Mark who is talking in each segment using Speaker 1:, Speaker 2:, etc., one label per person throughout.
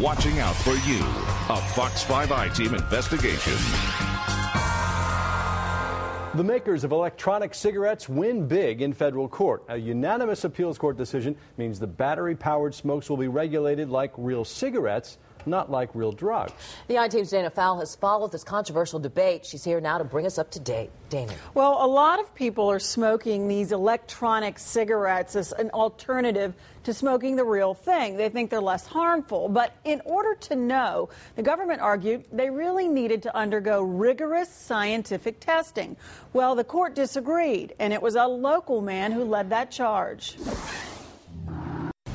Speaker 1: watching out for you. A Fox 5 ITeam investigation.
Speaker 2: The makers of electronic cigarettes win big in federal court. A unanimous appeals court decision means the battery-powered smokes will be regulated like real cigarettes, not like real drugs.
Speaker 3: The ITeam's Dana Fowle has followed this controversial debate. She's here now to bring us up to date. Dana.
Speaker 4: Well, a lot of people are smoking these electronic cigarettes as an alternative to smoking the real thing. They think they're less harmful. But in order to know, the government argued they really needed to undergo rigorous scientific testing. Well, the court disagreed, and it was a local man who led that charge.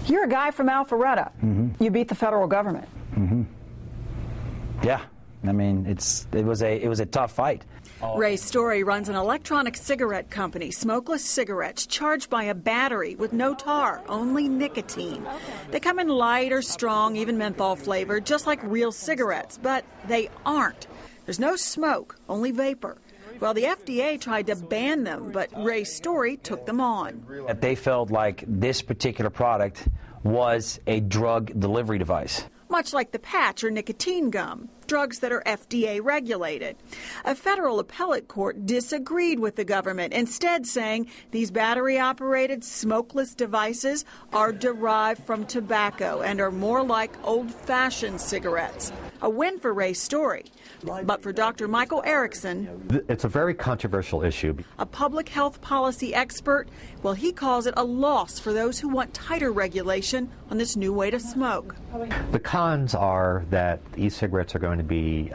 Speaker 4: You're a guy from Alpharetta. You beat the federal government.
Speaker 5: Yeah, I mean, it was a tough fight.
Speaker 4: Ray Story runs an electronic cigarette company, Smokeless Cigarettes, charged by a battery with no tar, only nicotine. They come in light or strong, even menthol flavored, just like real cigarettes, but they aren't. There's no smoke, only vapor. Well, the FDA tried to ban them, but Ray Story took them on.
Speaker 5: They felt like this particular product was a drug delivery device.
Speaker 4: Much like the patch or nicotine gum, drugs that are FDA regulated. A federal appellate court disagreed with the government, instead saying these battery-operated smokeless devices are derived from tobacco and are more like old-fashioned cigarettes. A win for Ray Story. But for Dr. Michael Erickson,
Speaker 6: it's a very controversial issue.
Speaker 4: A public health policy expert, well, he calls it a loss for those who want tighter regulation on this new way to smoke.
Speaker 6: The cons are that e-cigarettes are going to be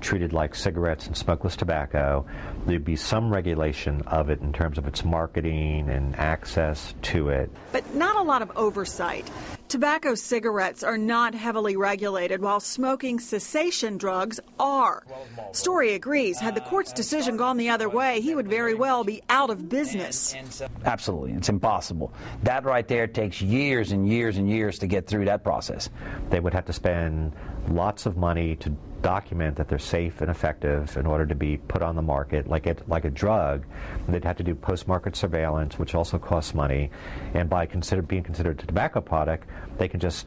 Speaker 6: treated like cigarettes and smokeless tobacco. There'd be some regulation of it in terms of its marketing and access to it.
Speaker 4: But not a lot of oversight. Tobacco cigarettes are not heavily regulated, while smoking cessation drugs are. Story agrees. Had the court's decision gone the other way, he would very well be out of business.
Speaker 5: Absolutely. It's impossible. That right there takes years and years and years to get through that process.
Speaker 6: They would have to spend lots of money to document that they're safe and effective in order to be put on the market like a drug. They'd have to do post-market surveillance, which also costs money. And by being considered a tobacco product, they can just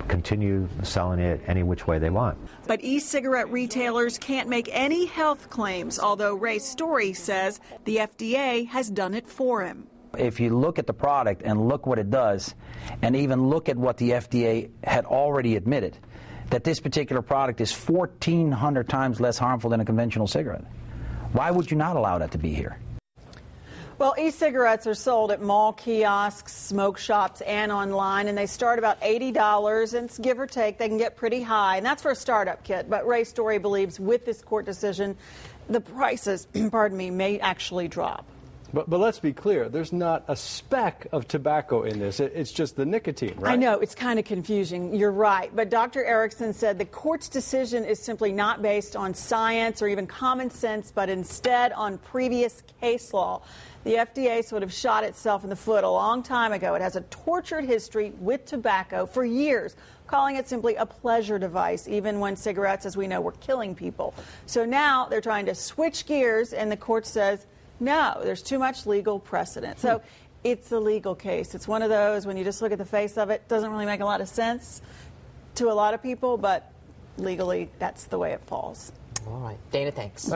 Speaker 6: continue selling it any which way they want.
Speaker 4: But e-cigarette retailers can't make any health claims, although Ray Story says the FDA has done it for him.
Speaker 5: If you look at the product and look what it does, and even look at what the FDA had already admitted, that this particular product is 1,400 times less harmful than a conventional cigarette. Why would you not allow that to be here?
Speaker 4: Well, e-cigarettes are sold at mall kiosks, smoke shops, and online, and they start about $80, and it's give or take. They can get pretty high, and that's for a startup kit. But Ray Story believes with this court decision, the prices, may actually drop.
Speaker 2: But let's be clear, there's not a speck of tobacco in this. It's just the nicotine, right?
Speaker 4: I know, it's kind of confusing. You're right. But Dr. Erickson said the court's decision is simply not based on science or even common sense, but instead on previous case law. The FDA sort of shot itself in the foot a long time ago. It has a tortured history with tobacco for years, calling it simply a pleasure device, even when cigarettes, as we know, were killing people. So now they're trying to switch gears, and the court says, no, there's too much legal precedent. So it's a legal case. It's one of those, when you just look at the face of it, doesn't really make a lot of sense to a lot of people, but legally, that's the way it falls.
Speaker 3: All right. Dana, thanks.